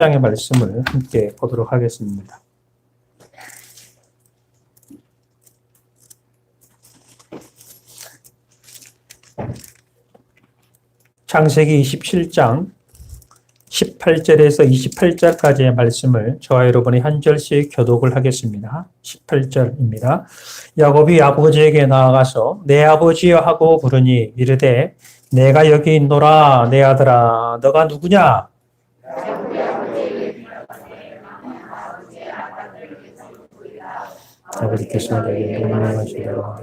장의 말씀을 함께 보도록 하겠습니다. 창세기 27장 18절에서 28절까지의 말씀을 저와 여러분이 한 절씩 교독을 하겠습니다. 18절입니다. 야곱이 아버지에게 나아가서 내 아버지여 하고 부르니 이르되 내가 여기 있노라 내 아들아 너가 누구냐? 아버지께서 내게 명령하시더라.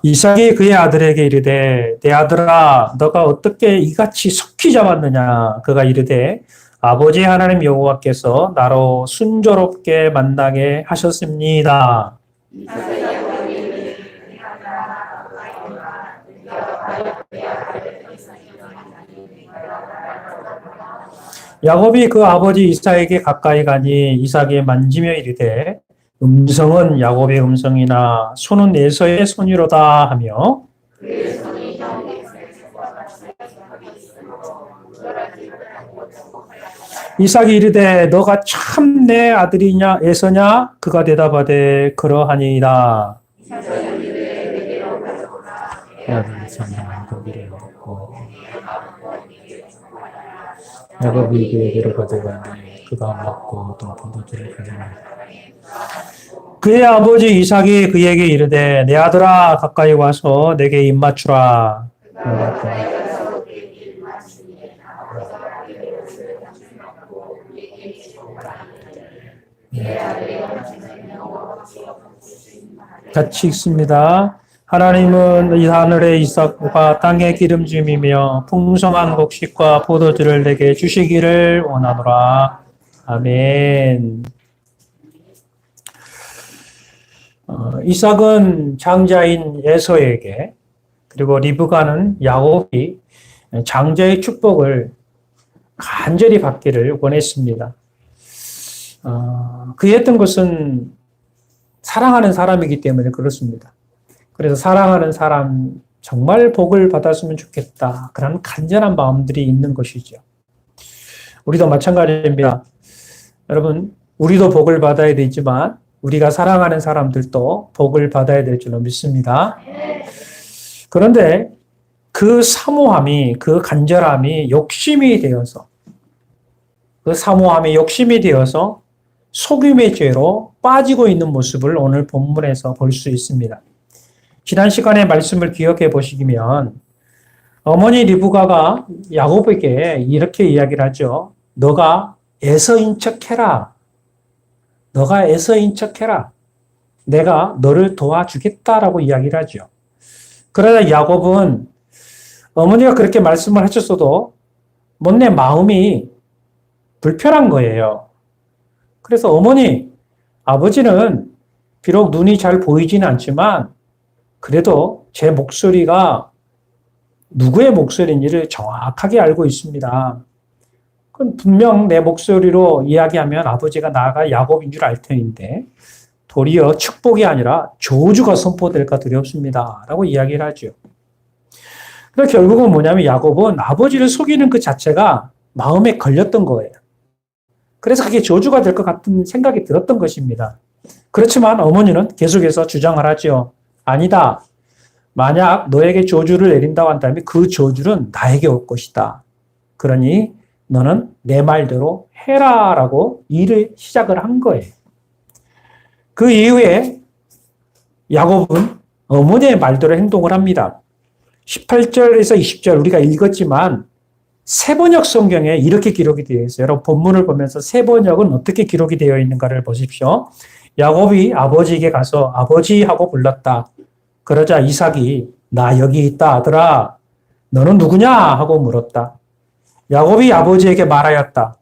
이삭이 그의 아들에게 이르되 내 아들아 너가 어떻게 이같이 속히 잡았느냐. 그가 이르되 아버지 하나님 여호와께서 나로 순조롭게 만나게 하셨습니다. 야곱이 그 아버지 이삭에게 가까이 가니 이삭이 만지며 이르되 음성은 야곱의 음성이나 손은 에서의 손이로다 하며 이삭이 이르되 너가 참 내 아들이냐 에서냐 그가 대답하되 그러하니이다. 야곱이 그에게로 가져가니 그가 먹고 또 포도주를 가져가니 그의 아버지 이삭이 그에게 이르되 내 아들아 가까이 와서 내게 입 맞추라. 같이 읽습니다. 하나님은 이 하늘의 이삭과 땅의 기름짐이며 풍성한 곡식과 포도주를 내게 주시기를 원하노라. 아멘. 이삭은 장자인 에서에게 그리고 리브가는 야곱이 장자의 축복을 간절히 받기를 원했습니다. 그 했던 것은 사랑하는 사람이기 때문에 그렇습니다. 그래서 사랑하는 사람 정말 복을 받았으면 좋겠다. 그런 간절한 마음들이 있는 것이죠. 우리도 마찬가지입니다. 여러분, 우리도 복을 받아야 되지만 우리가 사랑하는 사람들도 복을 받아야 될 줄로 믿습니다. 그런데 그 사모함이, 그 간절함이 욕심이 되어서 속임의 죄로 빠지고 있는 모습을 오늘 본문에서 볼 수 있습니다. 지난 시간에 말씀을 기억해 보시면 어머니 리브가가 야곱에게 이렇게 이야기를 하죠. 너가 에서인 척해라. 너가 에서인 척해라. 내가 너를 도와주겠다라고 이야기를 하죠. 그러나 야곱은 어머니가 그렇게 말씀을 하셨어도 못내 마음이 불편한 거예요. 그래서 어머니, 아버지는 비록 눈이 잘 보이지는 않지만 그래도 제 목소리가 누구의 목소리인지를 정확하게 알고 있습니다. 그럼 분명 내 목소리로 이야기하면 아버지가 나가 야곱인 줄 알 터인데 도리어 축복이 아니라 저주가 선포될까 두렵습니다. 라고 이야기를 하죠. 그래서 결국은 뭐냐면 야곱은 아버지를 속이는 그 자체가 마음에 걸렸던 거예요. 그래서 그게 저주가 될 것 같은 생각이 들었던 것입니다. 그렇지만 어머니는 계속해서 주장을 하죠. 아니다. 만약 너에게 저주를 내린다고 한다면 그 저주는 나에게 올 것이다. 그러니 너는 내 말대로 해라 라고 일을 시작을 한 거예요. 그 이후에 야곱은 어머니의 말대로 행동을 합니다. 18절에서 20절 우리가 읽었지만 세번역 성경에 이렇게 기록이 되어 있어요. 여러분 본문을 보면서 세번역은 어떻게 기록이 되어 있는가를 보십시오. 야곱이 아버지에게 가서 아버지 하고 불렀다. 그러자 이삭이 나 여기 있다 아들아 너는 누구냐 하고 물었다. 야곱이 아버지에게 말하였다.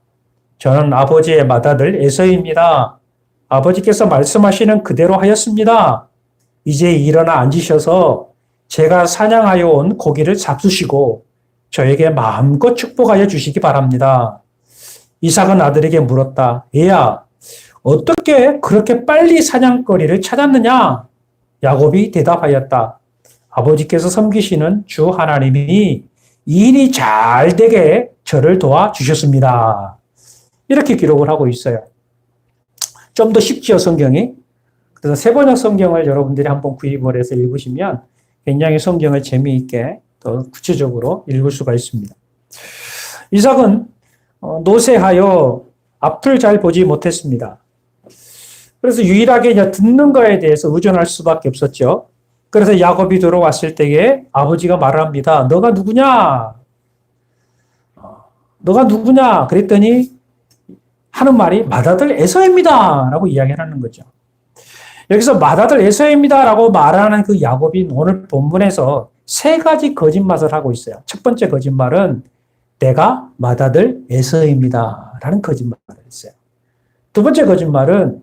저는 아버지의 맏아들 에서입니다. 아버지께서 말씀하시는 그대로 하였습니다. 이제 일어나 앉으셔서 제가 사냥하여 온 고기를 잡수시고 저에게 마음껏 축복하여 주시기 바랍니다. 이삭은 아들에게 물었다. 얘야, 어떻게 그렇게 빨리 사냥거리를 찾았느냐? 야곱이 대답하였다. 아버지께서 섬기시는 주 하나님이 일이 잘 되게 저를 도와주셨습니다. 이렇게 기록을 하고 있어요. 좀 더 쉽지요, 성경이. 그래서 세번역 성경을 여러분들이 한번 구입을 해서 읽으시면 굉장히 성경을 재미있게 더 구체적으로 읽을 수가 있습니다. 이삭은 노쇠하여 앞을 잘 보지 못했습니다. 그래서 유일하게 이제 듣는 거에 대해서 의존할 수밖에 없었죠. 그래서 야곱이 들어왔을 때에 아버지가 말을 합니다. 너가 누구냐? 너가 누구냐? 그랬더니 하는 말이 맏아들 에서입니다. 라고 이야기를 하는 거죠. 여기서 맏아들 에서입니다. 라고 말하는 그 야곱이 오늘 본문에서 세 가지 거짓말을 하고 있어요. 첫 번째 거짓말은 내가 맏아들 에서입니다. 라는 거짓말을 했어요. 두 번째 거짓말은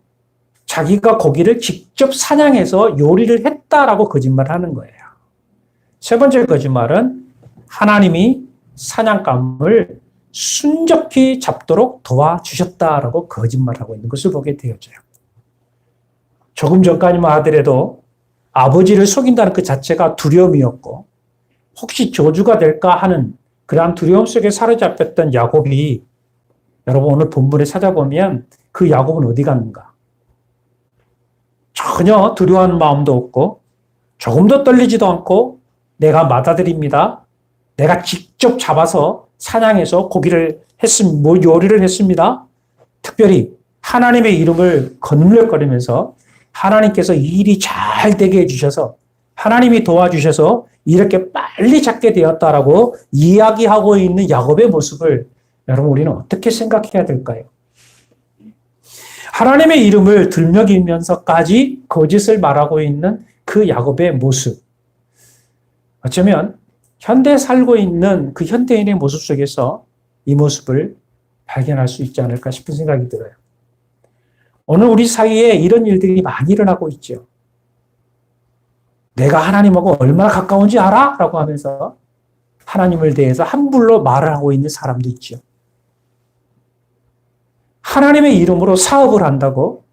자기가 고기를 직접 사냥해서 요리를 했다라고 거짓말을 하는 거예요. 세 번째 거짓말은 하나님이 사냥감을 순적히 잡도록 도와주셨다라고 거짓말하고 있는 것을 보게 되어져요. 조금 전까지만 하더라도 아버지를 속인다는 그 자체가 두려움이었고 혹시 저주가 될까 하는 그러한 두려움 속에 사로잡혔던 야곱이 여러분 오늘 본문에 찾아보면 그 야곱은 어디 갔는가? 전혀 두려워하는 마음도 없고 조금도 떨리지도 않고 내가 맏아들입니다. 내가 직접 잡아서 사냥해서 고기를 요리를 했습니다. 특별히 하나님의 이름을 거느물거리면서 하나님께서 일이 잘 되게 해주셔서 하나님이 도와주셔서 이렇게 빨리 잡게 되었다라고 이야기하고 있는 야곱의 모습을 여러분 우리는 어떻게 생각해야 될까요? 하나님의 이름을 들먹이면서까지 거짓을 말하고 있는 그 야곱의 모습. 어쩌면 현대에 살고 있는 그 현대인의 모습 속에서 이 모습을 발견할 수 있지 않을까 싶은 생각이 들어요. 오늘 우리 사이에 이런 일들이 많이 일어나고 있죠. 내가 하나님하고 얼마나 가까운지 알아? 라고 하면서 하나님을 대해서 함부로 말을 하고 있는 사람도 있죠. 하나님의 이름으로 사업을 한다고,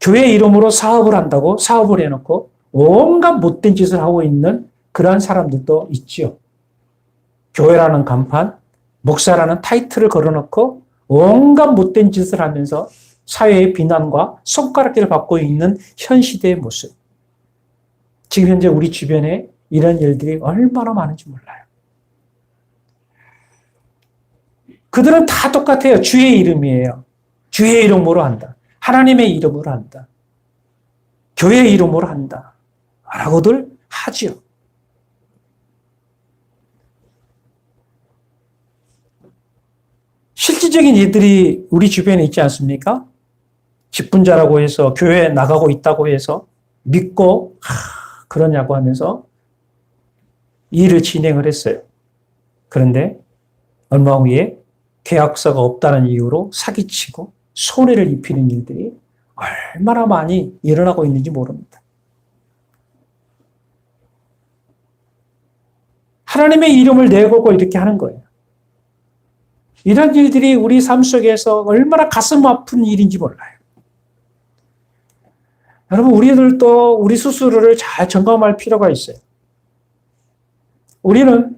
교회 이름으로 사업을 한다고 사업을 해놓고 온갖 못된 짓을 하고 있는 그러한 사람들도 있지요. 교회라는 간판, 목사라는 타이틀을 걸어놓고 온갖 못된 짓을 하면서 사회의 비난과 손가락질을 받고 있는 현 시대의 모습. 지금 현재 우리 주변에 이런 일들이 얼마나 많은지 몰라요. 그들은 다 똑같아요. 주의 이름이에요. 주의 이름으로 한다. 하나님의 이름으로 한다. 교회의 이름으로 한다. 라고들 하지요. 실질적인 일들이 우리 주변에 있지 않습니까? 직분자라고 해서 교회에 나가고 있다고 해서 믿고 그러냐고 하면서 일을 진행을 했어요. 그런데 얼마 후에 계약서가 없다는 이유로 사기치고 손해를 입히는 일들이 얼마나 많이 일어나고 있는지 모릅니다. 하나님의 이름을 내걸고 이렇게 하는 거예요. 이런 일들이 우리 삶 속에서 얼마나 가슴 아픈 일인지 몰라요. 여러분, 우리들도 우리 스스로를 잘 점검할 필요가 있어요. 우리는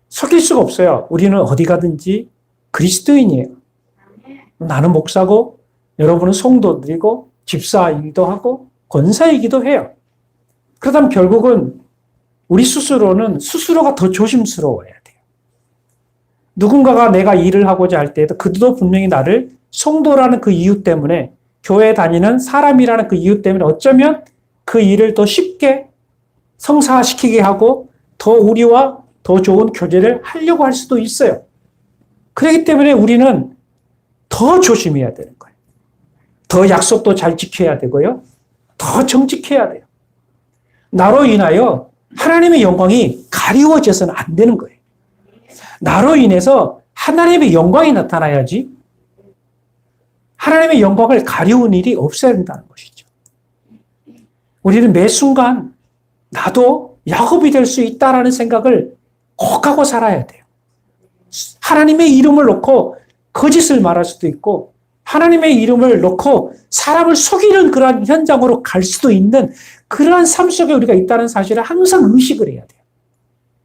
속일 수가 없어요. 우리는 어디 가든지 그리스도인이에요. 나는 목사고, 여러분은 성도들이고, 집사이기도 하고, 권사이기도 해요. 그러다면 결국은 우리 스스로는 스스로가 더 조심스러워야 돼요. 누군가가 내가 일을 하고자 할 때에도 그들도 분명히 나를 성도라는 그 이유 때문에 교회에 다니는 사람이라는 그 이유 때문에 어쩌면 그 일을 더 쉽게 성사시키게 하고 더 우리와 더 좋은 교제를 하려고 할 수도 있어요. 그렇기 때문에 우리는 더 조심해야 되는 거예요. 더 약속도 잘 지켜야 되고요. 더 정직해야 돼요. 나로 인하여 하나님의 영광이 가리워져서는 안 되는 거예요. 나로 인해서 하나님의 영광이 나타나야지 하나님의 영광을 가리운 일이 없어야 된다는 것이죠. 우리는 매 순간 나도 야곱이 될 수 있다라는 생각을 꼭 하고 살아야 돼요. 하나님의 이름을 놓고 거짓을 말할 수도 있고 하나님의 이름을 놓고 사람을 속이는 그러한 현장으로 갈 수도 있는 그러한 삶 속에 우리가 있다는 사실을 항상 의식을 해야 돼요.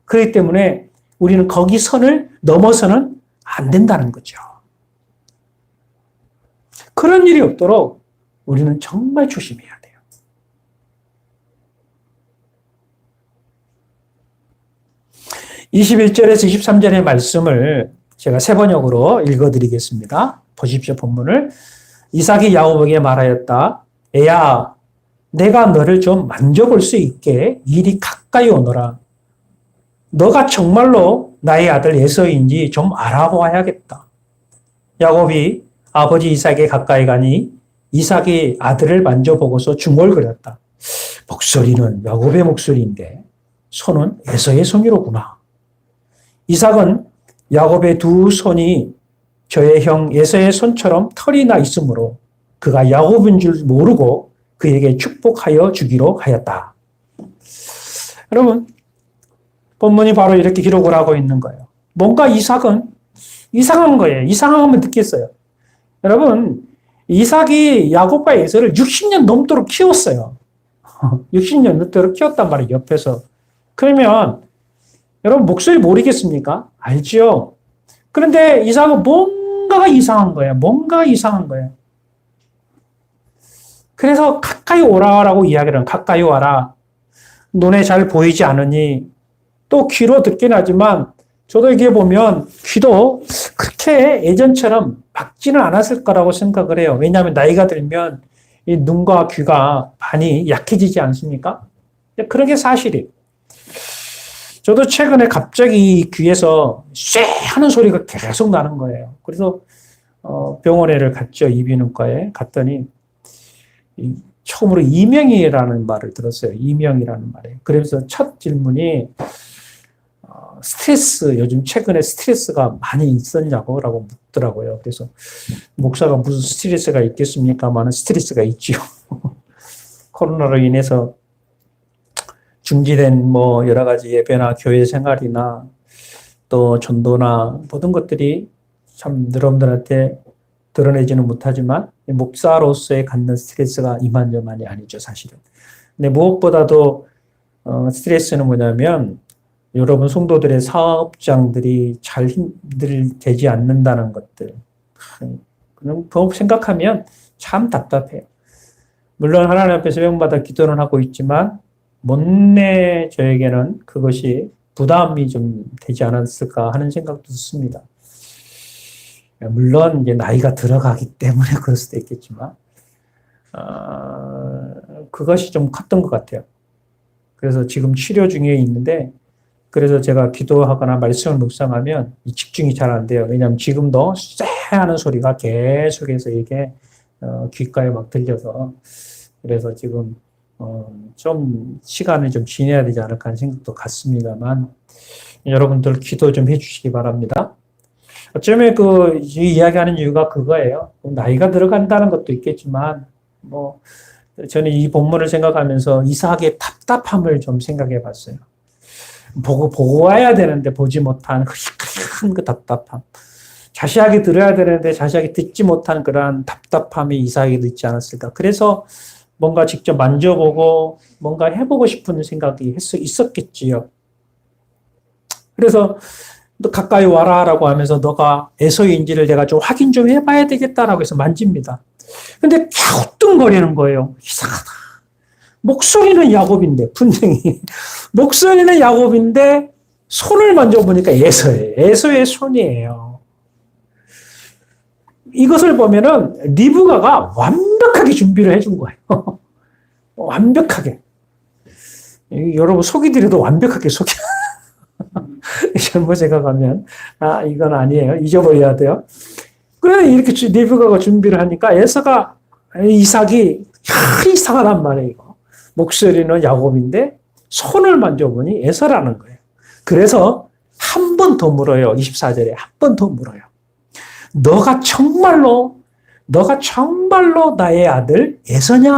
그렇기 때문에 우리는 거기 선을 넘어서는 안 된다는 거죠. 그런 일이 없도록 우리는 정말 조심해야 돼요. (21절에서 23절의) 말씀을 제가 세 번역으로 읽어드리겠습니다. 보십시오. 본문을. 이삭이 야곱에게 말하였다. 애야, 내가 너를 좀 만져볼 수 있게 이리 가까이 오너라. 너가 정말로 나의 아들 에서인지 좀 알아보아야겠다. 야곱이 아버지 이삭에 가까이 가니 이삭이 아들을 만져보고서 중얼거렸다. 목소리는 야곱의 목소리인데 손은 에서의 손이로구나. 이삭은 야곱의 두 손이 저의 형 에서의 손처럼 털이 나 있으므로 그가 야곱인 줄 모르고 그에게 축복하여 주기로 하였다. 여러분, 본문이 바로 이렇게 기록을 하고 있는 거예요. 뭔가 이삭은 이상한 거예요. 이상함을 느꼈어요. 여러분, 이삭이 야곱과 에서를 60년 넘도록 키웠어요. 60년 넘도록 키웠단 말이에요. 옆에서. 그러면 여러분 목소리 모르겠습니까? 알죠? 그런데 이삭은 뭔가가 이상한 거예요. 뭔가 이상한 거예요. 그래서 가까이 오라라고 이야기를 해요. 가까이 와라. 눈에 잘 보이지 않으니 또 귀로 듣긴 하지만 저도 이게 보면 귀도 그렇게 예전처럼 막지는 않았을 거라고 생각을 해요. 왜냐하면 나이가 들면 이 눈과 귀가 많이 약해지지 않습니까? 그런 게 사실이에요. 저도 최근에 갑자기 귀에서 쇠 하는 소리가 계속 나는 거예요. 그래서 병원에를 갔죠. 이비인후과에 갔더니 처음으로 이명이라는 말을 들었어요. 이명이라는 말이에요. 그래서 첫 질문이 스트레스, 요즘 최근에 스트레스가 많이 있었냐고 라고 묻더라고요. 그래서 목사가 무슨 스트레스가 있겠습니까? 많은 스트레스가 있지요. 코로나로 인해서 중지된 뭐 여러 가지 예배나 교회 생활이나 또 전도나 모든 것들이 참 여러분들한테 드러내지는 못하지만 목사로서의 갖는 스트레스가 이만저만이 아니죠, 사실은. 근데 무엇보다도 스트레스는 뭐냐면 여러분 성도들의 사업장들이 잘 되지 않는다는 것들. 그냥 생각하면 참 답답해요. 물론 하나님 앞에 새벽마다 기도는 하고 있지만 못내 저에게는 그것이 부담이 좀 되지 않았을까 하는 생각도 듭니다. 물론 이제 나이가 들어가기 때문에 그럴 수도 있겠지만 그것이 좀 컸던 것 같아요. 그래서 지금 치료 중에 있는데 그래서 제가 기도하거나 말씀을 묵상하면 이 집중이 잘 안 돼요. 왜냐하면 지금도 쎄 하는 소리가 계속해서 이게 귓가에 막 들려서 그래서 지금 좀 시간을 좀 지내야 되지 않을까 하는 생각도 같습니다만 여러분들 기도 좀 해주시기 바랍니다. 어쩌면 이 이야기하는 이유가 그거예요. 나이가 들어간다는 것도 있겠지만 뭐 저는 이 본문을 생각하면서 이삭의 답답함을 좀 생각해 봤어요. 보고 와야 되는데 보지 못한 큰 그 답답함. 자세하게 들어야 되는데 자세하게 듣지 못한 그러한 답답함이 이삭에도 있지 않았을까. 그래서 뭔가 직접 만져보고 뭔가 해보고 싶은 생각이 있었겠지요. 그래서 너 가까이 와라라고 하면서 너가 에서인지를 내가 좀 확인 좀 해봐야 되겠다라고 해서 만집니다. 근데 갸우뚱거리는 거예요. 이상하다. 목소리는 야곱인데 분명히 목소리는 야곱인데 손을 만져보니까 에서예요. 에서의 손이에요. 이것을 보면은 리브가가 완벽하게 준비를 해준 거예요. 완벽하게. 여러분 속이 들여도 완벽하게 속이 잘못 생각하면 이건 아니에요. 잊어버려야 돼요. 그래 이렇게 리브가가 준비를 하니까 이삭이 이상하단 말이에요. 이거. 목소리는 야곱인데 손을 만져보니 에서라는 거예요. 그래서 한 번 더 물어요. 24절에 한 번 더 물어요. 너가 정말로 나의 아들 에서냐?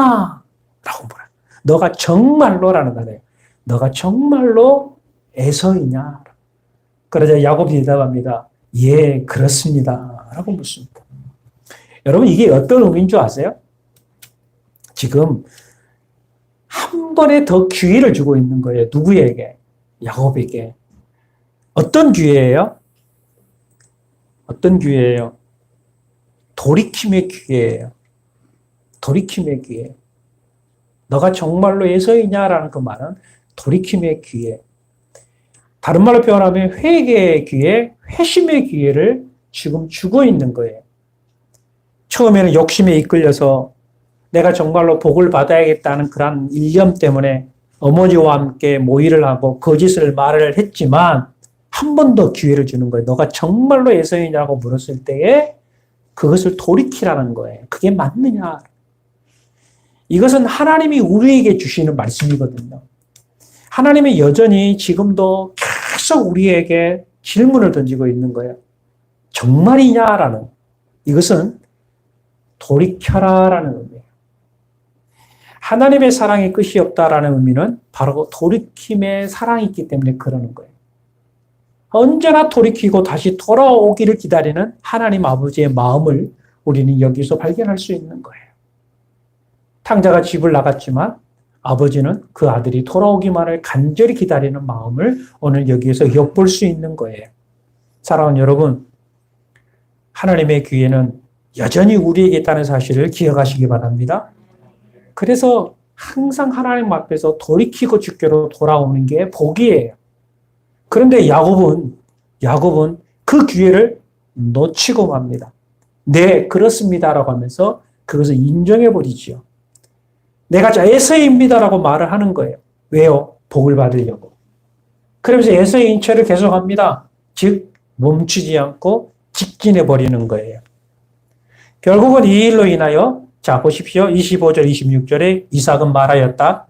라고 물어요. 너가 정말로라는 거예요. 너가 정말로 에서이냐? 그러자 야곱이 대답합니다. 예, 그렇습니다. 라고 묻습니다. 여러분 이게 어떤 의미인 줄 아세요? 지금 한 번에 더 기회를 주고 있는 거예요. 누구에게? 야곱에게. 어떤 기회예요? 어떤 기회예요? 돌이킴의 기회예요. 돌이킴의 기회. 너가 정말로 에서이냐라는 그 말은 돌이킴의 기회. 다른 말로 표현하면 회개의 기회, 회심의 기회를 지금 주고 있는 거예요. 처음에는 욕심에 이끌려서 내가 정말로 복을 받아야겠다는 그런 일념 때문에 어머니와 함께 모의를 하고 거짓을 말을 했지만 한 번 더 기회를 주는 거예요. 너가 정말로 에서이냐고 물었을 때에 그것을 돌이키라는 거예요. 그게 맞느냐? 이것은 하나님이 우리에게 주시는 말씀이거든요. 하나님이 여전히 지금도 계속 우리에게 질문을 던지고 있는 거예요. 정말이냐라는. 이것은 돌이켜라라는 의미예요. 하나님의 사랑의 끝이 없다라는 의미는 바로 돌이킴의 사랑이 있기 때문에 그러는 거예요. 언제나 돌이키고 다시 돌아오기를 기다리는 하나님 아버지의 마음을 우리는 여기서 발견할 수 있는 거예요. 탕자가 집을 나갔지만 아버지는 그 아들이 돌아오기만을 간절히 기다리는 마음을 오늘 여기에서 엿볼 수 있는 거예요. 사랑하는 여러분, 하나님의 기회는 여전히 우리에게 있다는 사실을 기억하시기 바랍니다. 그래서 항상 하나님 앞에서 돌이키고 주께로 돌아오는 게 복이에요. 그런데 야곱은 그 기회를 놓치고 맙니다. 네, 그렇습니다라고 하면서 그것을 인정해 버리지요. 내가 에서입니다라고 말을 하는 거예요. 왜요? 복을 받으려고. 그러면서 에서의 인체를 계속합니다. 즉 멈추지 않고 직진해 버리는 거예요. 결국은 이 일로 인하여 자 보십시오. 25절 26절에 이삭은 말하였다.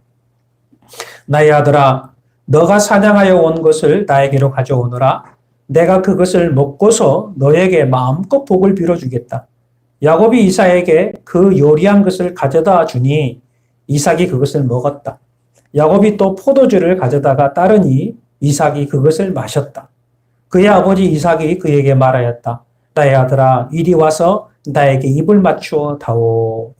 나의 아들아 너가 사냥하여 온 것을 나에게로 가져오너라. 내가 그것을 먹고서 너에게 마음껏 복을 빌어주겠다. 야곱이 이삭에게 그 요리한 것을 가져다 주니 이삭이 그것을 먹었다. 야곱이 또 포도주를 가져다가 따르니 이삭이 그것을 마셨다. 그의 아버지 이삭이 그에게 말하였다. 나의 아들아 이리 와서 나에게 입을 맞추어 다오.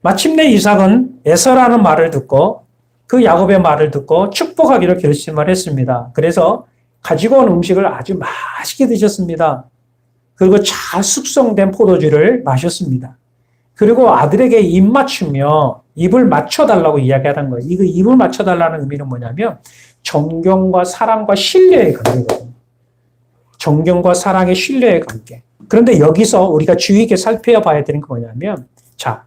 마침내 이삭은 에서라는 말을 듣고 그 야곱의 말을 듣고 축복하기로 결심을 했습니다. 그래서 가지고 온 음식을 아주 맛있게 드셨습니다. 그리고 잘 숙성된 포도주를 마셨습니다. 그리고 아들에게 입 맞추며 입을 맞춰달라고 이야기하는 거예요. 이거 입을 맞춰달라는 의미는 뭐냐면 존경과 사랑과 신뢰의 관계거든요. 존경과 사랑의 신뢰의 관계. 그런데 여기서 우리가 주의 있게 살펴봐야 되는 게 뭐냐면 자,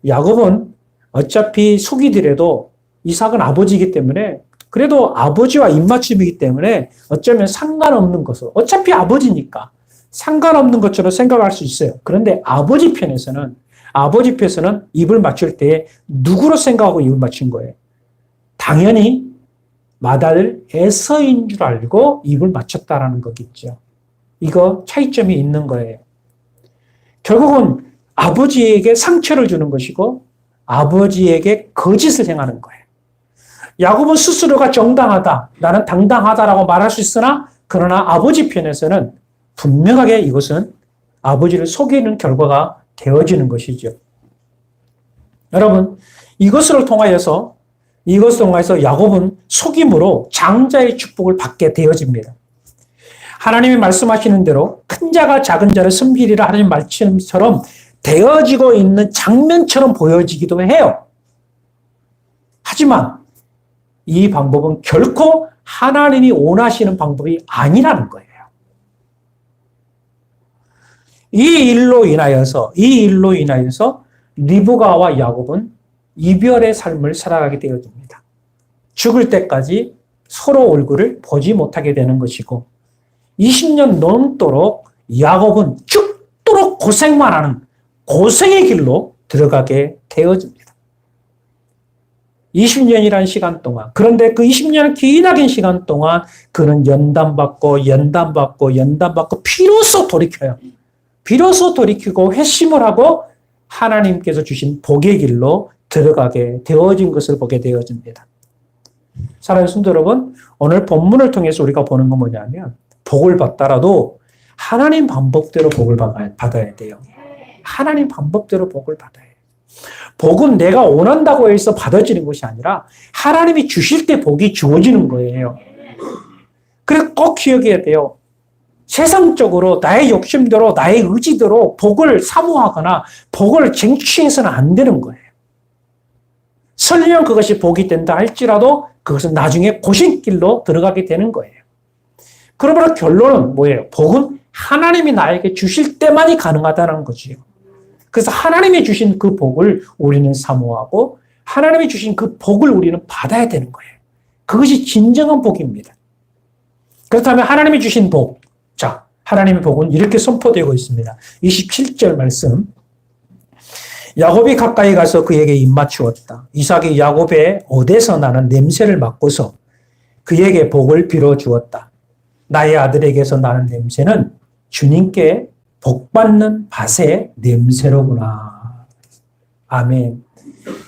야곱은 어차피 속이더라도 이삭은 아버지이기 때문에 그래도 아버지와 입맞춤이기 때문에 어쩌면 상관없는 것을 어차피 아버지니까 상관없는 것처럼 생각할 수 있어요. 그런데 아버지 편에서는 입을 맞출 때 누구로 생각하고 입을 맞춘 거예요? 당연히 마다를 에서인 줄 알고 입을 맞췄다라는 거겠죠. 이거 차이점이 있는 거예요. 결국은 아버지에게 상처를 주는 것이고 아버지에게 거짓을 행하는 거예요. 야곱은 스스로가 정당하다, 나는 당당하다라고 말할 수 있으나 그러나 아버지 편에서는 분명하게 이것은 아버지를 속이는 결과가 되어지는 것이죠. 여러분, 이것을 통하여서 야곱은 속임으로 장자의 축복을 받게 되어집니다. 하나님이 말씀하시는 대로 큰 자가 작은 자를 섬기리라 하는 말씀처럼 되어지고 있는 장면처럼 보여지기도 해요. 하지만 이 방법은 결코 하나님이 원하시는 방법이 아니라는 거예요. 이 일로 인하여서 리브가와 야곱은 이별의 삶을 살아가게 되어집니다. 죽을 때까지 서로 얼굴을 보지 못하게 되는 것이고 20년 넘도록 야곱은 죽도록 고생만 하는 고생의 길로 들어가게 되어집니다. 20년이라는 시간 동안. 그런데 그 20년 기나긴 시간 동안 그는 연단받고 비로소 돌이켜요. 비로소 돌이키고 회심을 하고 하나님께서 주신 복의 길로 들어가게 되어진 것을 보게 되어집니다. 사랑하는 성도 여러분, 오늘 본문을 통해서 우리가 보는 건 뭐냐면 복을 받더라도 하나님 방법대로 복을 받아야 돼요. 하나님 방법대로 복을 받아요. 복은 내가 원한다고 해서 받아지는 것이 아니라 하나님이 주실 때 복이 주어지는 거예요. 그래서 꼭 기억해야 돼요. 세상적으로 나의 욕심대로 나의 의지대로 복을 사모하거나 복을 쟁취해서는 안 되는 거예요. 설령 그것이 복이 된다 할지라도 그것은 나중에 고생길로 들어가게 되는 거예요. 그러므로 결론은 뭐예요? 복은 하나님이 나에게 주실 때만이 가능하다는 거지요. 그래서 하나님이 주신 그 복을 우리는 사모하고 하나님이 주신 그 복을 우리는 받아야 되는 거예요. 그것이 진정한 복입니다. 그렇다면 하나님이 주신 복, 자, 하나님의 복은 이렇게 선포되고 있습니다. 27절 말씀. 야곱이 가까이 가서 그에게 입맞추었다. 이삭이 야곱의 옷에서 나는 냄새를 맡고서 그에게 복을 빌어주었다. 나의 아들에게서 나는 냄새는 주님께 복받는 밭의 냄새로구나. 아멘.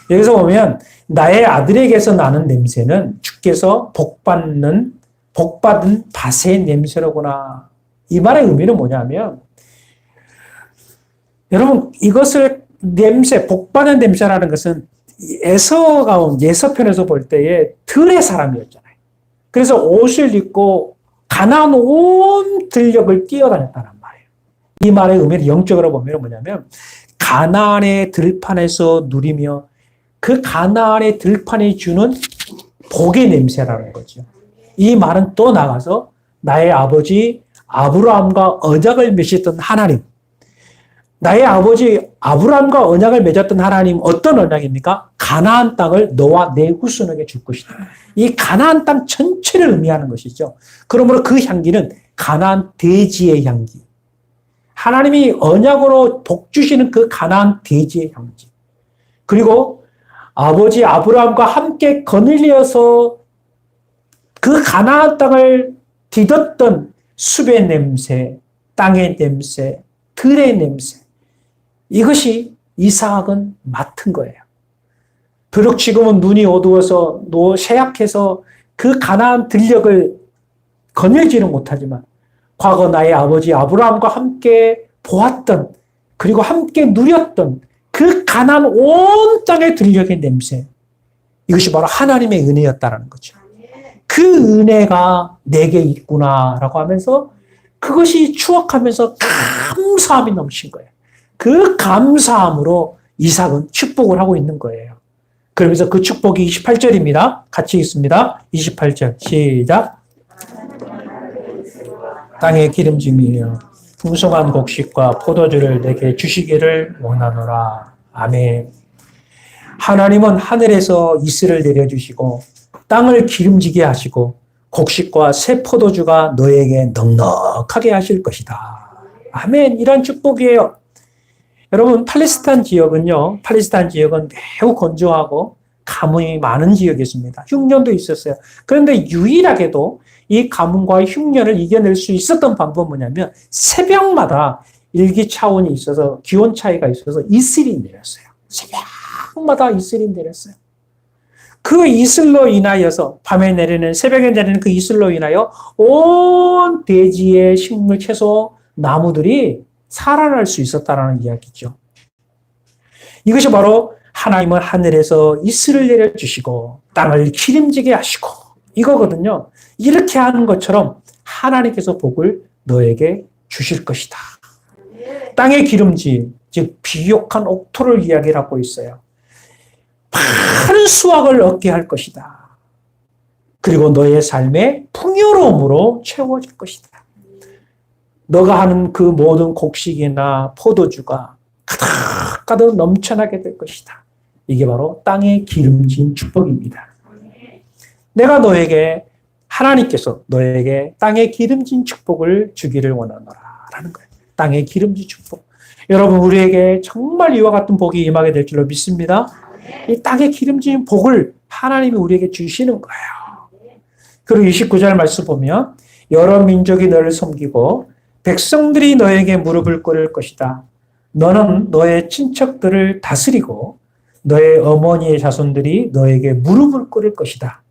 여기서 보면 나의 아들에게서 나는 냄새는 주께서 복받은 밭의 냄새로구나. 이 말의 의미는 뭐냐면 여러분 이것을 냄새, 복받는 냄새라는 것은 예서편에서 볼 때에 들의 사람이었잖아요. 그래서 옷을 입고 가나안 온 들녘을 뛰어다녔다는 말이에요. 이 말의 의미를 영적으로 보면 뭐냐면 가나안의 들판에서 누리며 그 가나안의 들판이 주는 복의 냄새라는 거죠. 이 말은 또 나가서 나의 아버지 아브라함과 언약을 맺었던 하나님, 나의 아버지 아브라함과 언약을 맺었던 하나님 어떤 언약입니까? 가나안 땅을 너와 내 후손에게 줄 것이다. 이 가나안 땅 전체를 의미하는 것이죠. 그러므로 그 향기는 가나안 대지의 향기. 하나님이 언약으로 복 주시는 그 가나안 대지의 향기. 그리고 아버지 아브라함과 함께 거닐려서 그 가나안 땅을 뒤덮던 숲의 냄새, 땅의 냄새, 들의 냄새. 이것이 이삭은 맡은 거예요. 비록 지금은 눈이 어두워서 쇠약해서 그 가나안 들녘을 거닐지는 못하지만 과거 나의 아버지 아브라함과 함께 보았던 그리고 함께 누렸던 그 가나안 온 땅의 들녘의 냄새, 이것이 바로 하나님의 은혜였다는 거죠. 그 은혜가 내게 있구나라고 하면서 그것이 추억하면서 감사함이 넘친 거예요. 그 감사함으로 이삭은 축복을 하고 있는 거예요. 그러면서 그 축복이 28절입니다. 같이 읽습니다. 28절 시작. 땅의 기름짐이여 풍성한 곡식과 포도주를 내게 주시기를 원하노라. 아멘. 하나님은 하늘에서 이슬을 내려주시고 땅을 기름지게 하시고 곡식과 새 포도주가 너에게 넉넉하게 하실 것이다. 아멘. 이런 축복이에요. 여러분 팔레스타인 지역은 매우 건조하고 가뭄이 많은 지역이었습니다. 흉년도 있었어요. 그런데 유일하게도 이 가뭄과 흉년을 이겨낼 수 있었던 방법은 뭐냐면 새벽마다 일기차원이 있어서 기온 차이가 있어서 이슬이 내렸어요. 새벽마다 이슬이 내렸어요. 그 이슬로 인하여서 밤에 내리는 새벽에 내리는 그 이슬로 인하여 온 대지의 식물, 채소, 나무들이 살아날 수 있었다는 이야기죠. 이것이 바로 하나님은 하늘에서 이슬을 내려주시고 땅을 기름지게 하시고 이거거든요. 이렇게 하는 것처럼 하나님께서 복을 너에게 주실 것이다. 땅의 기름짐, 즉 비옥한 옥토를 이야기하고 있어요. 많은 수확을 얻게 할 것이다. 그리고 너의 삶의 풍요로움으로 채워질 것이다. 너가 하는 그 모든 곡식이나 포도주가 가득가득 넘쳐나게 될 것이다. 이게 바로 땅의 기름진 축복입니다. 내가 하나님께서 너에게 땅의 기름진 축복을 주기를 원하노라 라는 거예요. 땅의 기름진 축복. 여러분 우리에게 정말 이와 같은 복이 임하게 될 줄로 믿습니다. 이 땅의 기름진 복을 하나님이 우리에게 주시는 거예요. 그리고 29절 말씀 보면 여러 민족이 너를 섬기고 백성들이 너에게 무릎을 꿇을 것이다. 너는 너의 친척들을 다스리고 너의 어머니의 자손들이 너에게 무릎을 꿇을 것이다.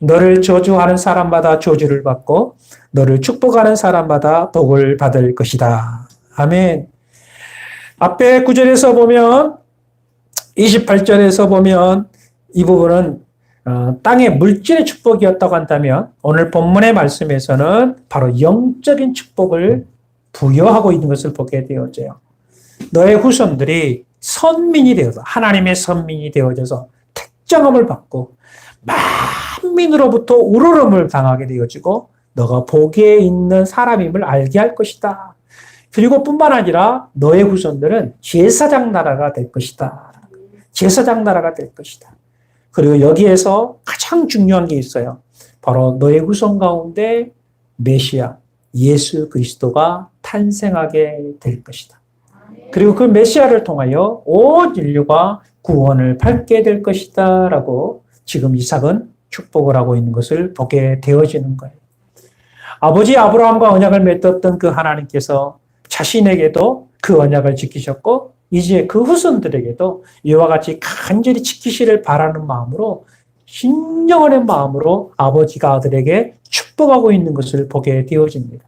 너를 저주하는 사람마다 저주를 받고 너를 축복하는 사람마다 복을 받을 것이다. 아멘. 앞에 9절에서 보면 28절에서 보면 이 부분은 땅의 물질의 축복이었다고 한다면 오늘 본문의 말씀에서는 바로 영적인 축복을 부여하고 있는 것을 보게 되어져요. 너의 후손들이 선민이 되어서 하나님의 선민이 되어져서 택정함을 받고 만민으로부터 우러름을 당하게 되어지고 너가 복에 있는 사람임을 알게 할 것이다. 그리고 뿐만 아니라 너의 후손들은 제사장 나라가 될 것이다. 제사장 나라가 될 것이다. 그리고 여기에서 가장 중요한 게 있어요. 바로 너의 후손 가운데 메시아, 예수 그리스도가 탄생하게 될 것이다. 그리고 그 메시아를 통하여 온 인류가 구원을 받게 될 것이다. 라고 지금 이삭은 축복을 하고 있는 것을 보게 되어지는 거예요. 아버지 아브라함과 언약을 맺었던 그 하나님께서 자신에게도 그 언약을 지키셨고 이제 그 후손들에게도 이와 같이 간절히 지키시를 바라는 마음으로 신령한 마음으로 아버지가 아들에게 축복하고 있는 것을 보게 되어집니다.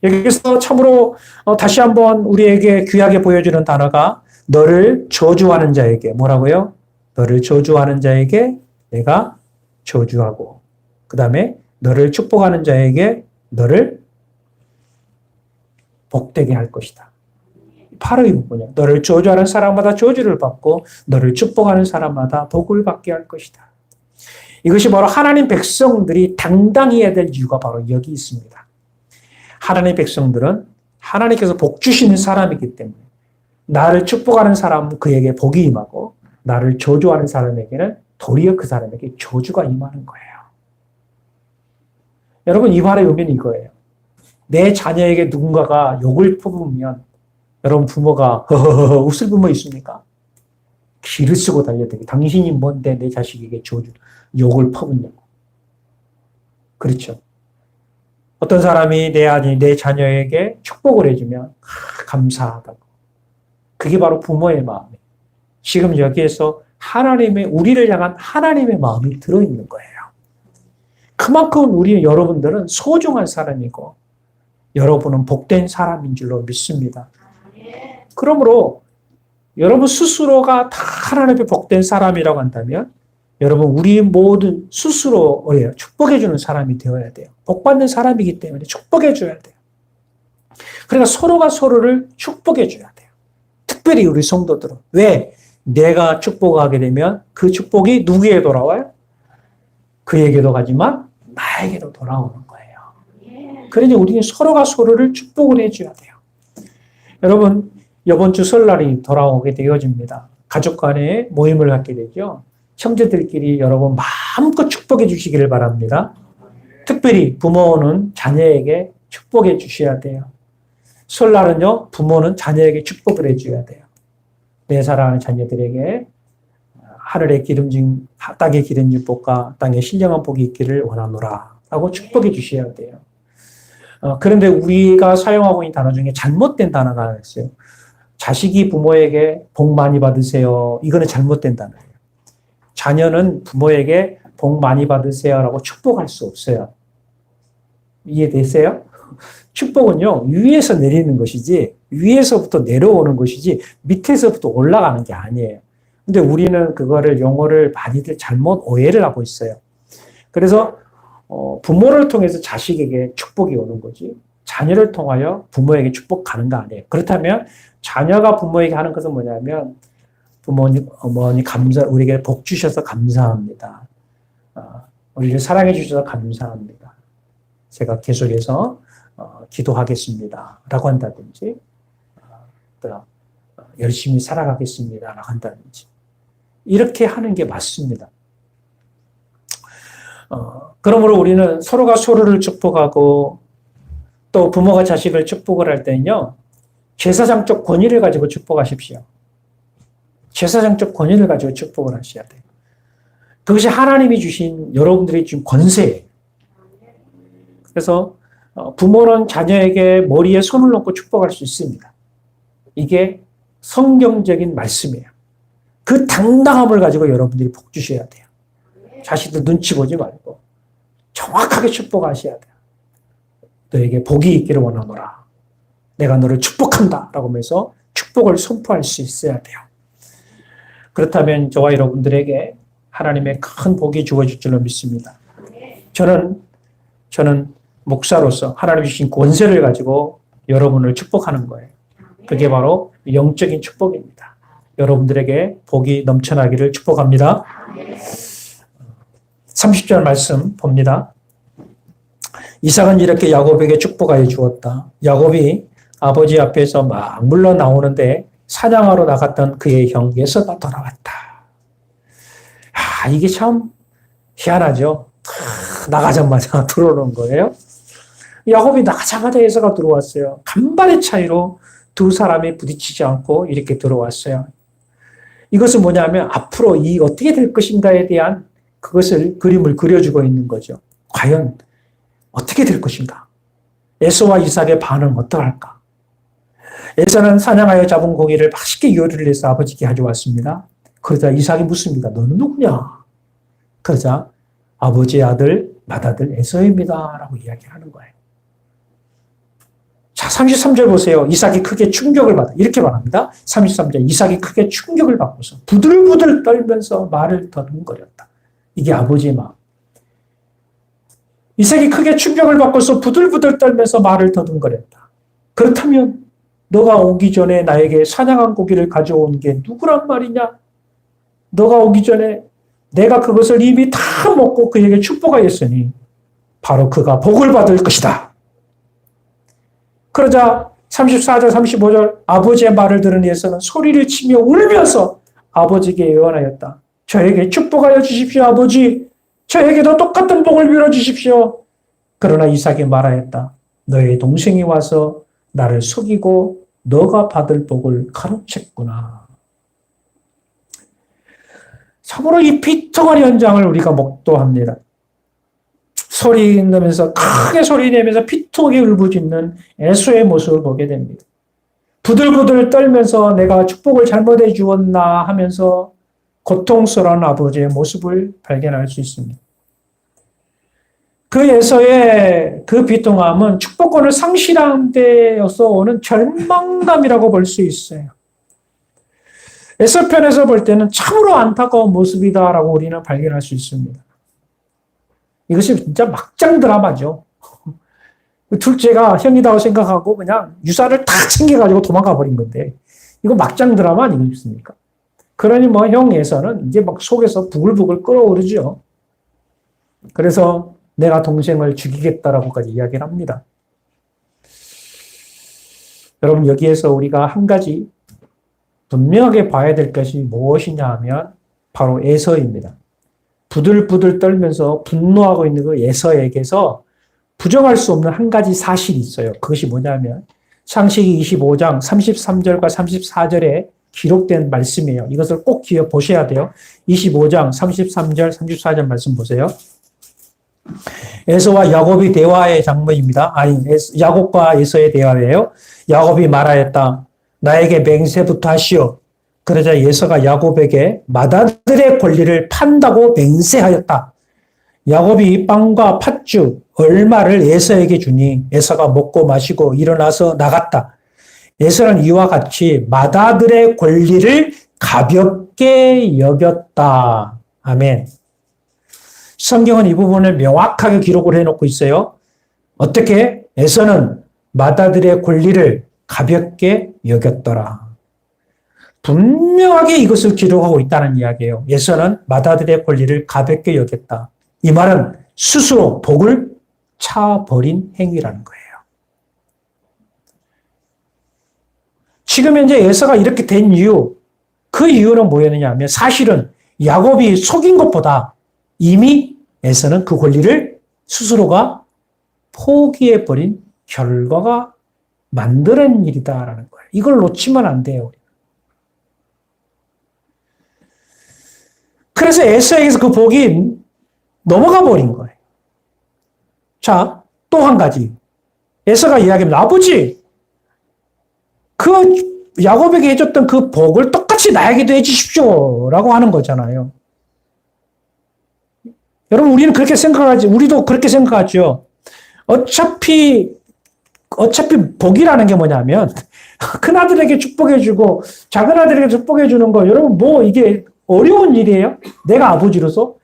여기서 참으로 다시 한번 우리에게 귀하게 보여주는 단어가 너를 저주하는 자에게 뭐라고요? 너를 저주하는 자에게 내가 저주하고 그 다음에 너를 축복하는 자에게 너를 복되게 할 것이다. 바로 이 부분이야. 너를 저주하는 사람마다 저주를 받고 너를 축복하는 사람마다 복을 받게 할 것이다. 이것이 바로 하나님 백성들이 당당히 해야 될 이유가 바로 여기 있습니다. 하나님 백성들은 하나님께서 복 주시는 사람이기 때문에 나를 축복하는 사람은 그에게 복이 임하고 나를 저주하는 사람에게는 도리어 그 사람에게 저주가 임하는 거예요. 여러분 이 말의 의미는 이거예요. 내 자녀에게 누군가가 욕을 퍼부으면 여러분 부모가 허허허 웃을 부모 있습니까? 기를 쓰고 달려들고 당신이 뭔데 내 자식에게 욕을 퍼붓냐고. 그렇죠. 어떤 사람이 내 자녀에게 축복을 해주면 감사하다고. 그게 바로 부모의 마음이에요. 지금 여기에서 우리를 향한 하나님의 마음이 들어있는 거예요. 그만큼 여러분들은 소중한 사람이고 여러분은 복된 사람인 줄로 믿습니다. 그러므로 여러분 스스로가 다 하나님의 복된 사람이라고 한다면 여러분 우리 모든 스스로 축복해주는 사람이 되어야 돼요. 복받는 사람이기 때문에 축복해줘야 돼요. 그러니까 서로가 서로를 축복해줘야 돼요. 특별히 우리 성도들은. 왜? 내가 축복하게 되면 그 축복이 누구에게 돌아와요? 그에게도 가지만 나에게도 돌아오는 거예요. 그러니 우리는 서로가 서로를 축복을 해줘야 돼요. 여러분 이번 주 설날이 돌아오게 되어집니다. 가족 간에 모임을 갖게 되죠. 형제들끼리 여러분 마음껏 축복해 주시기를 바랍니다. 특별히 부모는 자녀에게 축복해 주셔야 돼요. 설날은요, 부모는 자녀에게 축복을 해줘야 돼요. 내 사랑하는 자녀들에게 하늘의 기름진, 땅의 기름진 복과 땅의 신령한 복이 있기를 원하노라 라고 축복해 주셔야 돼요. 그런데 우리가 사용하고 있는 단어 중에 잘못된 단어가 하나 있어요. 자식이 부모에게 복 많이 받으세요. 이거는 잘못된 단어예요. 자녀는 부모에게 복 많이 받으세요라고 축복할 수 없어요. 이해되세요? 축복은요, 위에서 내리는 것이지, 위에서부터 내려오는 것이지, 밑에서부터 올라가는 게 아니에요. 근데 우리는 그거를 용어를 많이들 잘못 오해를 하고 있어요. 그래서, 부모를 통해서 자식에게 축복이 오는 거지, 자녀를 통하여 부모에게 축복 가는 거 아니에요. 그렇다면, 자녀가 부모에게 하는 것은 뭐냐면, 부모님, 어머니 우리에게 복 주셔서 감사합니다. 우리를 사랑해 주셔서 감사합니다. 제가 계속해서 기도하겠습니다. 라고 한다든지, 열심히 살아가겠습니다. 라고 한다든지. 이렇게 하는 게 맞습니다. 그러므로 우리는 서로가 서로를 축복하고 또 부모가 자식을 축복을 할 때는요, 제사장적 권위를 가지고 축복하십시오. 제사장적 권위를 가지고 축복을 하셔야 돼요. 그것이 하나님이 주신 여러분들이 주신 권세예요. 그래서 부모는 자녀에게 머리에 손을 얹고 축복할 수 있습니다. 이게 성경적인 말씀이에요. 그 당당함을 가지고 여러분들이 복 주셔야 돼요. 자식들 눈치 보지 말고 정확하게 축복하셔야 돼요. 너에게 복이 있기를 원하노라. 내가 너를 축복한다. 라고 하면서 축복을 선포할 수 있어야 돼요. 그렇다면 저와 여러분들에게 하나님의 큰 복이 주어질 줄로 믿습니다. 저는 목사로서 하나님 주신 권세를 가지고 여러분을 축복하는 거예요. 그게 바로 영적인 축복입니다. 여러분들에게 복이 넘쳐나기를 축복합니다. 30절 말씀 봅니다. 이삭은 이렇게 야곱에게 축복하여 주었다. 야곱이 아버지 앞에서 막 물러나오는데 사냥하러 나갔던 그의 형 에서가 돌아왔다. 이게 참 희한하죠. 나가자마자 들어오는 거예요. 야곱이 나가자마자 에서가 들어왔어요. 간발의 차이로 두 사람이 부딪히지 않고 이렇게 들어왔어요. 이것은 뭐냐면 앞으로 이 어떻게 될 것인가에 대한 그것을 그림을 그려주고 있는 거죠. 과연 어떻게 될 것인가? 에서와 이삭의 반응은 어떠할까? 에서는 사냥하여 잡은 고기를 맛있게 요리를 해서 아버지께 가져왔습니다. 그러자 이삭이 묻습니다. 너는 누구냐? 그러자 아버지의 아들, 맏아들 에서입니다. 라고 이야기를 하는 거예요. 자, 33절 보세요. 이삭이 크게 충격을 받아. 이렇게 말합니다. 33절. 이삭이 크게 충격을 받고서 부들부들 떨면서 말을 더듬거렸다. 이게 아버지의 마음. 이삭이 크게 충격을 받고서 부들부들 떨면서 말을 더듬거렸다. 그렇다면 너가 오기 전에 나에게 사냥한 고기를 가져온 게 누구란 말이냐? 너가 오기 전에 내가 그것을 이미 다 먹고 그에게 축복하였으니 바로 그가 복을 받을 것이다. 그러자 34절, 35절 아버지의 말을 들은 예서는 소리를 치며 울면서 아버지께 예언하였다. 저에게 축복하여 주십시오, 아버지. 저에게도 똑같은 복을 빌어주십시오. 그러나 이삭이 말하였다. 너의 동생이 와서 나를 속이고 너가 받을 복을 가로챘구나. 참으로 이 비통한 현장을 우리가 목도합니다. 소리 내면서 크게 소리 내면서 피통하게 울부짖는 에서의 모습을 보게 됩니다. 부들부들 떨면서 내가 축복을 잘못해 주었나 하면서 고통스러운 아버지의 모습을 발견할 수 있습니다. 그 에서의 그 비통함은 축복권을 상실한 데에서 오는 절망감이라고 볼 수 있어요. 에서 편에서 볼 때는 참으로 안타까운 모습이다라고 우리는 발견할 수 있습니다. 이것이 진짜 막장 드라마죠. 둘째가 형이라고 생각하고 그냥 유산을 다 챙겨가지고 도망가 버린 건데 이거 막장 드라마 아니겠습니까? 그러니 뭐 형에서는 이제 막 속에서 부글부글 끓어오르죠. 그래서 내가 동생을 죽이겠다라고까지 이야기를 합니다. 여러분 여기에서 우리가 한 가지 분명하게 봐야 될 것이 무엇이냐 하면 바로 에서입니다. 부들부들 떨면서 분노하고 있는 그 에서에게서 부정할 수 없는 한 가지 사실이 있어요. 그것이 뭐냐면 창세기 25장 33절과 34절에 기록된 말씀이에요. 이것을 꼭 기억 보셔야 돼요. 25장 33절, 34절 말씀 보세요. 에서와 야곱의 대화의 장면입니다. 야곱과 에서의 대화예요. 야곱이 말하였다. 나에게 맹세부터 하시오. 그러자 에서가 야곱에게 맏아들의 권리를 판다고 맹세하였다. 야곱이 빵과 팥죽 얼마를 에서에게 주니 에서가 먹고 마시고 일어나서 나갔다. 에서는 이와 같이 맏아들의 권리를 가볍게 여겼다. 아멘. 성경은 이 부분을 명확하게 기록을 해놓고 있어요. 어떻게? 에서는 맏아들의 권리를 가볍게 여겼더라. 분명하게 이것을 기록하고 있다는 이야기예요. 에서는 맏아들의 권리를 가볍게 여겼다. 이 말은 스스로 복을 차버린 행위라는 거예요. 지금 현재 에서가 이렇게 된 이유, 그 이유는 뭐였느냐 하면 사실은 야곱이 속인 것보다 이미 에서는 그 권리를 스스로가 포기해버린 결과가 만들어낸 일이다라는 거예요. 이걸 놓치면 안 돼요. 그래서 에서에게서 그 복이 넘어가 버린 거예요. 자, 또 한 가지. 에서가 이야기합니다. 아버지, 그 야곱에게 해줬던 그 복을 똑같이 나에게도 해주십시오. 라고 하는 거잖아요. 여러분, 우리는 그렇게 생각하지, 우리도 그렇게 생각하죠. 어차피 어차피 복이라는 게 뭐냐면 큰아들에게 축복해주고 작은아들에게 축복해주는 거 여러분 뭐 이게 어려운 일이에요? 내가 아버지로서?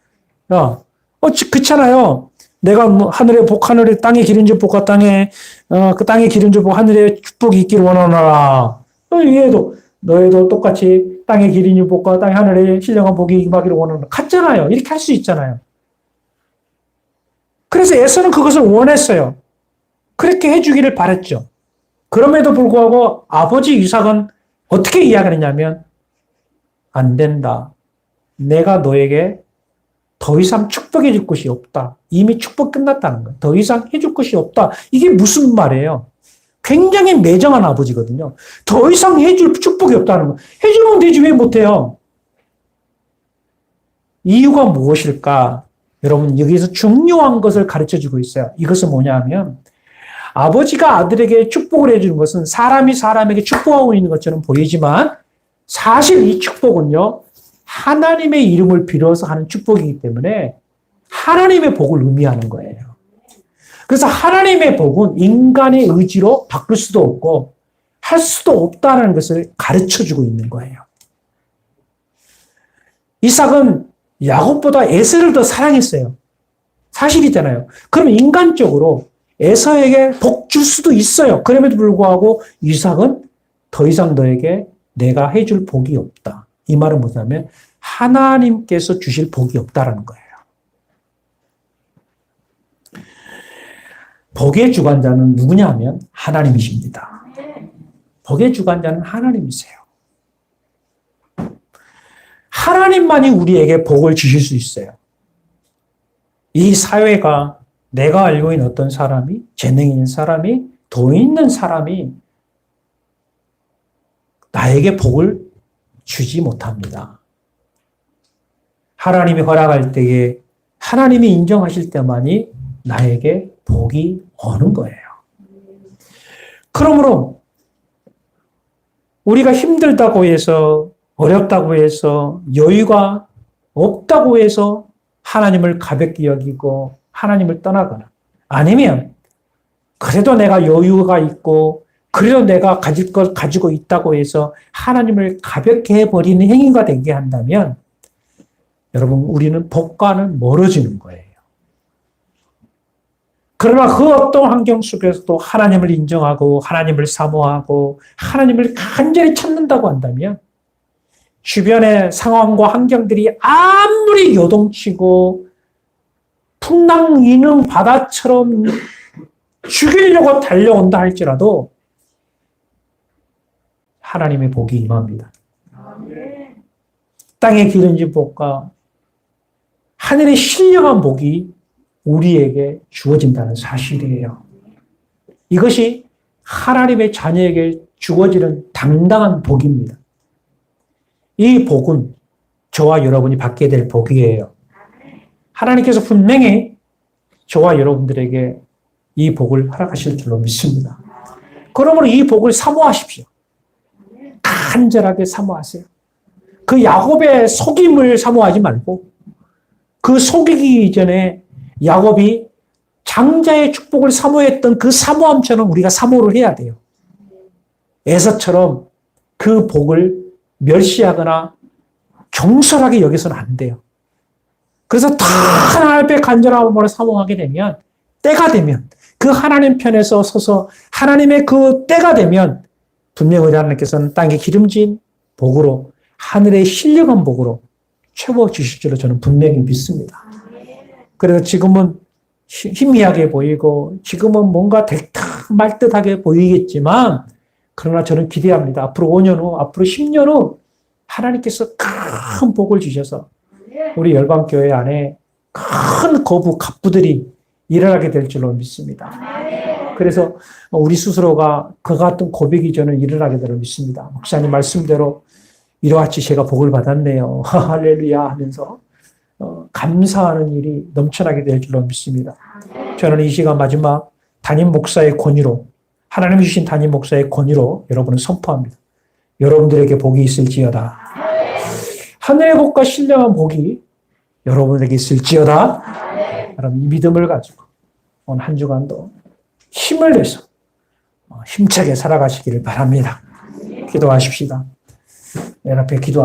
그렇잖아요. 내가 뭐 하늘의 복, 하늘의 땅의 기름진 복과 그 땅의 기름진 복, 하늘의 축복이 있기를 원하노라. 얘도 너희도 똑같이 땅의 기름진 복과 땅의 하늘의 신령한 복이 임하기를 원하노라. 같잖아요. 이렇게 할 수 있잖아요. 그래서 에서는 그것을 원했어요. 그렇게 해주기를 바랬죠. 그럼에도 불구하고 아버지 이삭은 어떻게 이야기하냐면 안 된다. 내가 너에게 더 이상 축복해 줄 것이 없다. 이미 축복 끝났다는 거예요. 더 이상 해줄 것이 없다. 이게 무슨 말이에요? 굉장히 매정한 아버지거든요. 더 이상 해줄 축복이 없다는 거. 해주면 되지 왜 못해요? 이유가 무엇일까? 여러분 여기서 중요한 것을 가르쳐주고 있어요. 이것은 뭐냐면 아버지가 아들에게 축복을 해주는 것은 사람이 사람에게 축복하고 있는 것처럼 보이지만 사실 이 축복은요. 하나님의 이름을 빌어서 하는 축복이기 때문에 하나님의 복을 의미하는 거예요. 그래서 하나님의 복은 인간의 의지로 바꿀 수도 없고 할 수도 없다는 것을 가르쳐주고 있는 거예요. 이삭은 야곱보다 에서를 더 사랑했어요. 사실이잖아요. 그럼 인간적으로 에서에게 복 줄 수도 있어요. 그럼에도 불구하고 이삭은 더 이상 너에게 내가 해줄 복이 없다. 이 말은 뭐냐면 하나님께서 주실 복이 없다라는 거예요. 복의 주관자는 누구냐 하면 하나님이십니다. 복의 주관자는 하나님이세요. 하나님만이 우리에게 복을 주실 수 있어요. 이 사회가 내가 알고 있는 어떤 사람이, 재능 있는 사람이, 돈 있는 사람이 나에게 복을 주지 못합니다. 하나님이 허락할 때에 하나님이 인정하실 때만이 나에게 복이 오는 거예요. 그러므로 우리가 힘들다고 해서 어렵다고 해서 여유가 없다고 해서 하나님을 가볍게 여기고 하나님을 떠나거나 아니면 그래도 내가 여유가 있고 그래도 내가 가질 걸 가지고 있다고 해서 하나님을 가볍게 해버리는 행위가 되게 한다면 여러분 우리는 복과는 멀어지는 거예요. 그러나 그 어떤 환경 속에서도 하나님을 인정하고 하나님을 사모하고 하나님을 간절히 찾는다고 한다면 주변의 상황과 환경들이 아무리 요동치고 풍랑이는 바다처럼 죽이려고 달려온다 할지라도 하나님의 복이 임합니다. 땅의 기름진 복과 하늘의 신령한 복이 우리에게 주어진다는 사실이에요. 이것이 하나님의 자녀에게 주어지는 당당한 복입니다. 이 복은 저와 여러분이 받게 될 복이에요. 하나님께서 분명히 저와 여러분들에게 이 복을 허락하실 줄로 믿습니다. 그러므로 이 복을 사모하십시오. 간절하게 사모하세요. 그 야곱의 속임을 사모하지 말고 그 속이기 이전에 야곱이 장자의 축복을 사모했던 그 사모함처럼 우리가 사모를 해야 돼요. 에서처럼 그 복을 멸시하거나 경솔하게 여기서는 안 돼요. 그래서 다 하나님 앞에 간절한 마음으로 사모하게 되면 때가 되면 그 하나님 편에서 서서 하나님의 그 때가 되면 분명히 우리 하나님께서는 땅에 기름진 복으로 하늘의 신령한 복으로 채워주실 줄로 저는 분명히 믿습니다. 그래서 지금은 희미하게 보이고 지금은 뭔가 될듯 말듯하게 보이겠지만 그러나 저는 기대합니다. 앞으로 5년 후, 앞으로 10년 후 하나님께서 큰 복을 주셔서 우리 열방교회 안에 큰 거부, 갑부들이 일어나게 될 줄로 믿습니다. 그래서 우리 스스로가 그 같은 고백이 저는 일어나게 될 줄로 믿습니다. 목사님 말씀대로 이러같이 제가 복을 받았네요. 할렐루야 하면서 감사하는 일이 넘쳐나게 될 줄로 믿습니다. 저는 이 시간 마지막 담임 목사의 권위로 하나님이 주신 담임 목사의 권위로 여러분을 선포합니다. 여러분들에게 복이 있을지어다. 하늘의 복과 신령한 복이 여러분에게 있을지어다. 여러분 이 믿음을 가지고 오늘 한 주간도 힘을 내서 힘차게 살아가시기를 바랍니다. 기도하십시다. 내 앞에 기도합니다.